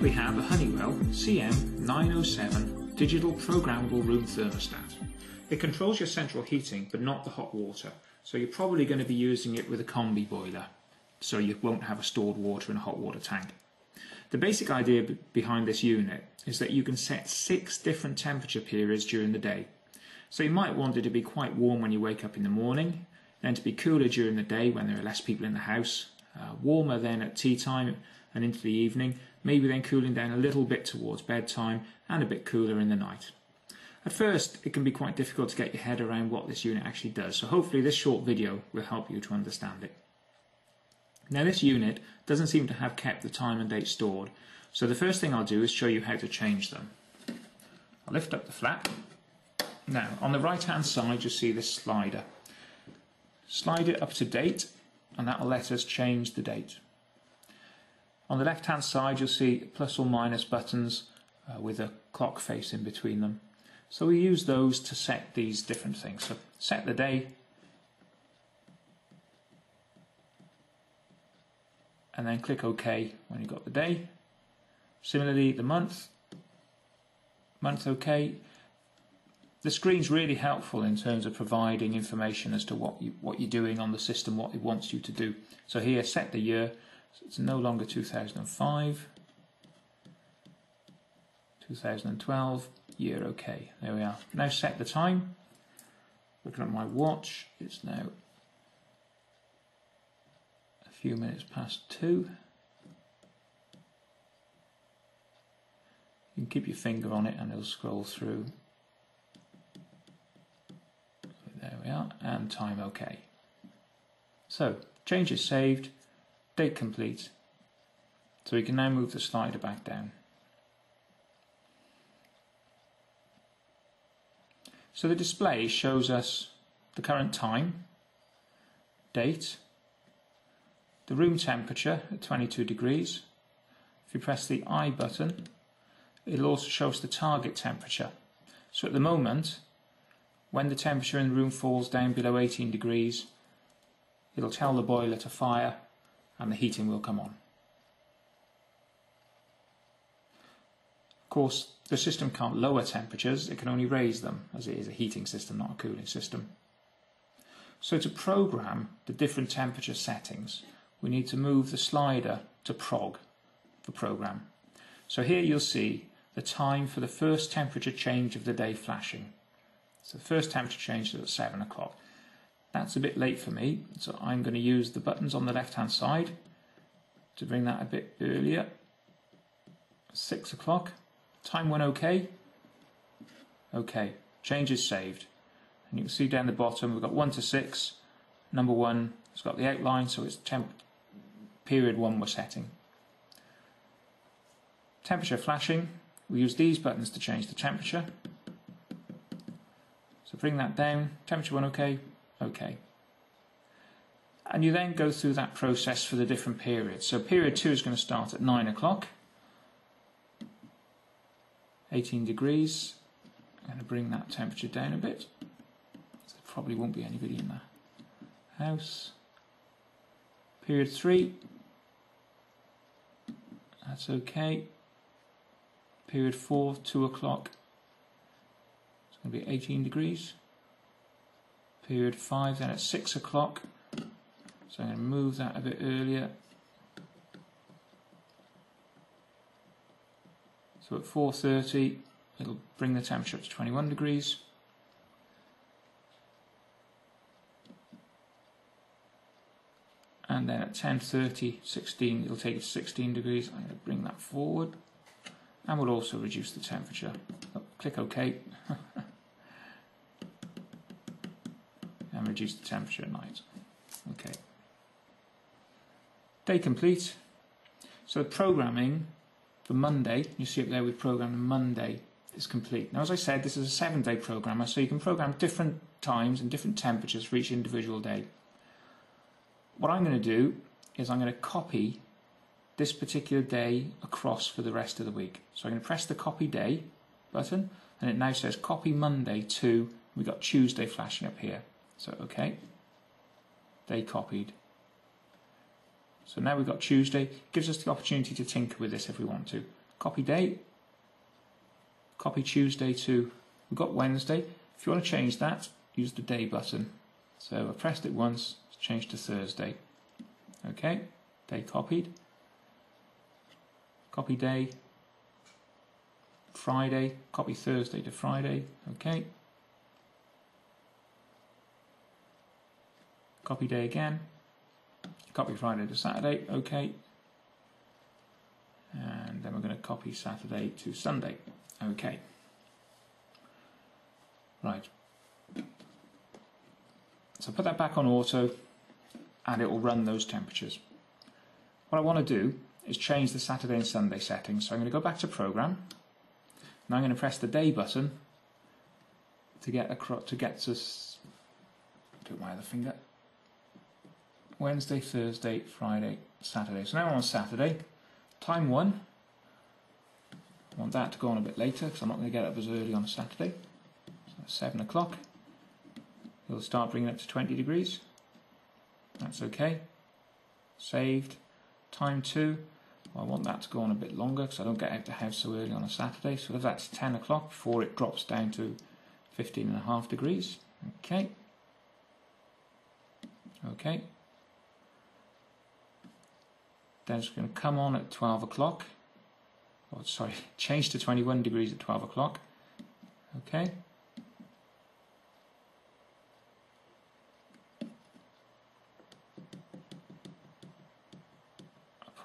we have a Honeywell CM907 digital programmable room thermostat. It controls your central heating but not the hot water, so you're probably going to be using it with a combi boiler, so you won't have a stored water in a hot water tank. The basic idea behind this unit is that you can set 6 different temperature periods during the day. So you might want it to be quite warm when you wake up in the morning, then to be cooler during the day when there are less people in the house, warmer then at tea time and into the evening, maybe then cooling down a little bit towards bedtime and a bit cooler in the night. At first it can be quite difficult to get your head around what this unit actually does, so hopefully this short video will help you to understand it. Now this unit doesn't seem to have kept the time and date stored, so the first thing I'll do is show you how to change them. I'll lift up the flap. Now on the right hand side you'll see this slider. Slide it up to date and that will let us change the date. On the left hand side you'll see plus or minus buttons with a clock face in between them. So we use those to set these different things. So set the day, and then click OK when you've got the day. Similarly the month OK. The screen's really helpful in terms of providing information as to what you're doing on the system, what it wants you to do. So here, set the year, so it's no longer 2005, 2012, year OK. There we are. Now set the time. Looking at my watch, it's now a few minutes past 2. You can keep your finger on it and it'll scroll through. There we are, and time OK. So, change is saved, date complete. So we can now move the slider back down. So the display shows us the current time, date, the room temperature at 22 degrees. If you press the I button, it'll also show us the target temperature. So at the moment, when the temperature in the room falls down below 18 degrees, it'll tell the boiler to fire and the heating will come on. Of course, the system can't lower temperatures, it can only raise them, as it is a heating system, not a cooling system. So to program the different temperature settings, we need to move the slider to prog for program. So here you'll see the time for the first temperature change of the day flashing. So the first temperature change is at 7 o'clock. That's a bit late for me, so I'm going to use the buttons on the left hand side to bring that a bit earlier. 6 o'clock. Time went OK. OK. Change is saved. And you can see down the bottom we've got 1 to 6. Number 1 has got the outline, so it's period 1 we're setting. Temperature flashing. We use these buttons to change the temperature. So bring that down, temperature 1 OK, OK. And you then go through that process for the different periods. So period 2 is going to start at 9 o'clock, 18 degrees. I'm going to bring that temperature down a bit. So there probably won't be anybody in the house. Period 3, that's OK. Period 4, 2 o'clock. It's going to be 18 degrees. Period 5 then at 6 o'clock. So I'm going to move that a bit earlier. So at 4:30 it'll bring the temperature up to 21 degrees. And then at 10:30, 16, it'll take it to 16 degrees. I'm going to bring that forward. And we'll also reduce the temperature. Oh, click OK. And reduce the temperature at night. OK. Day complete. So the programming for Monday, you see up there with program Monday, is complete. Now as I said, this is a 7-day programmer, so you can program different times and different temperatures for each individual day. What I'm going to do is I'm going to copy this particular day across for the rest of the week. So I'm going to press the copy day button and it now says copy Monday to, we've got Tuesday flashing up here. So OK, day copied. So now we've got Tuesday. Gives us the opportunity to tinker with this if we want to. copy day, copy Tuesday to, we've got Wednesday. If you want to change that, use the day button. So I pressed it once, it's changed to Thursday. Okay, day copied. Copy day, Friday, copy Thursday to Friday. Okay. Copy day again, copy Friday to Saturday. Okay. And then we're going to copy Saturday to Sunday. Okay. Right. So put that back on auto and it will run those temperatures. What I want to do is change the Saturday and Sunday settings. So I'm going to go back to Program. Now I'm going to press the day button to get across, do it with my other finger. Wednesday, Thursday, Friday, Saturday. So now I'm on Saturday. Time 1. I want that to go on a bit later because I'm not going to get up as early on a Saturday. So 7 o'clock. It'll start bringing it up to 20 degrees. That's okay. Saved. Time 2. Well, I want that to go on a bit longer because I don't get out the house so early on a Saturday. So if that's 10 o'clock before it drops down to 15.5 degrees. Okay. Okay. Then it's going to come on at 12 o'clock. Oh, sorry, change to 21 degrees at 12 o'clock. Okay.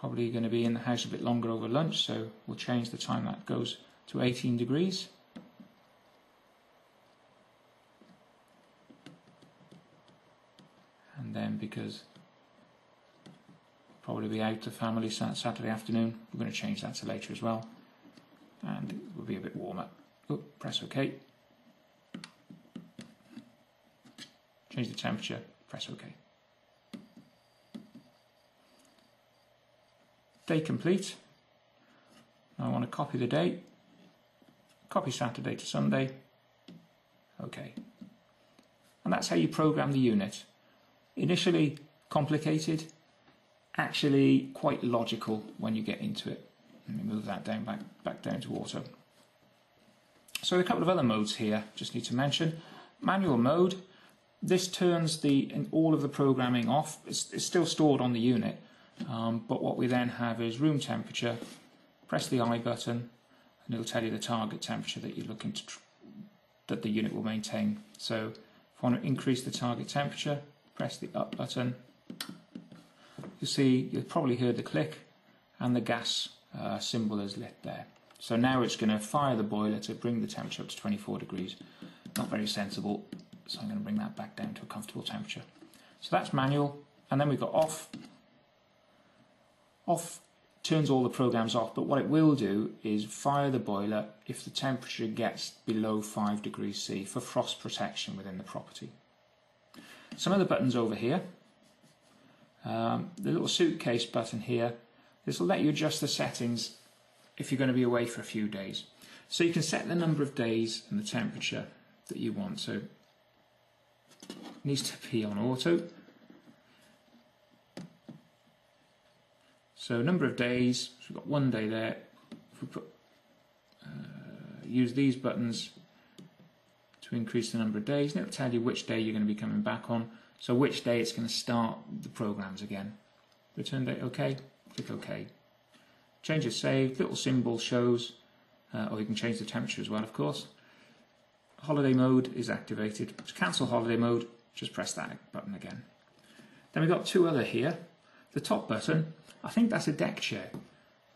Probably going to be in the house a bit longer over lunch, so we'll change the time that goes to 18 degrees. And then because probably be out to family Saturday afternoon, we're going to change that to later as well. And it will be a bit warmer. Oh, press OK. Change the temperature, press OK. Day complete. Now I want to copy the day, copy Saturday to Sunday. OK. And that's how you program the unit. Initially complicated, actually quite logical when you get into it. Let me move that down back down to auto. So a couple of other modes here, just need to mention. Manual mode, this turns all of the programming off. It's still stored on the unit, but what we then have is room temperature. Press the I button and it'll tell you the target temperature that you're looking to that the unit will maintain. So if I want to increase the target temperature, press the up button. You see, you've probably heard the click and the gas symbol is lit there. So now it's going to fire the boiler to bring the temperature up to 24 degrees. Not very sensible, so I'm going to bring that back down to a comfortable temperature. So that's manual, and then we've got off. Off turns all the programs off, but what it will do is fire the boiler if the temperature gets below 5 degrees C for frost protection within the property. Some other buttons over here. The little suitcase button here, this will let you adjust the settings if you're going to be away for a few days. So you can set the number of days and the temperature that you want. So it needs to be on auto. So number of days, so we've got 1 day there. If we put, use these buttons to increase the number of days, and it'll tell you which day you're going to be coming back on. So which day it's going to start the programs again. Return date OK, click OK. Change is saved, little symbol shows, or you can change the temperature as well, of course. Holiday mode is activated. To cancel holiday mode, just press that button again. Then we've got two other here. The top button, I think that's a deck chair.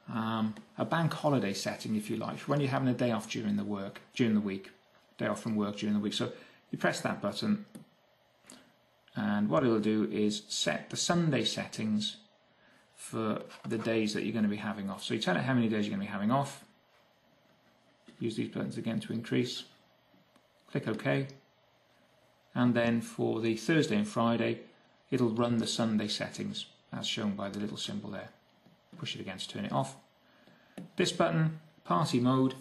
A bank holiday setting, if you like, when you're having a day off during the week, day off from work during the week. So you press that button, and what it'll do is set the Sunday settings for the days that you're going to be having off. So you tell it how many days you're going to be having off. Use these buttons again to increase. Click OK. And then for the Thursday and Friday, it'll run the Sunday settings as shown by the little symbol there. Push it again to turn it off. This button, party mode.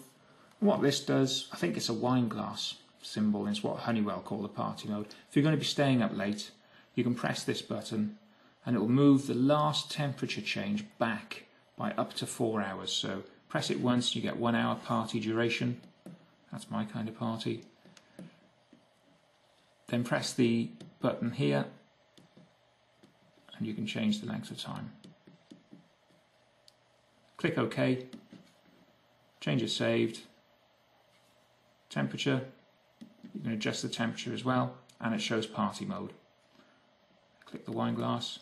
What this does, I think it's a wine glass symbol, it's what Honeywell call the party mode. If you're going to be staying up late, you can press this button and it will move the last temperature change back by up to 4 hours. So Press it once, you get 1 hour party duration. That's my kind of party. Then press the button here and you can change the length of time. Click OK. Change is saved. Temperature. You can adjust the temperature as well, and it shows party mode. Click the wine glass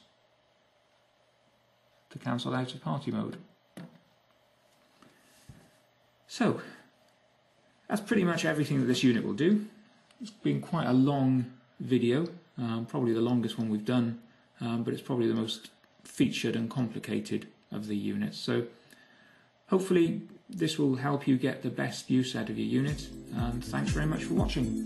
to cancel out of party mode. So that's pretty much everything that this unit will do. It's been quite a long video, probably the longest one we've done, but it's probably the most featured and complicated of the units. So hopefully this will help you get the best use out of your unit, and thanks very much for watching.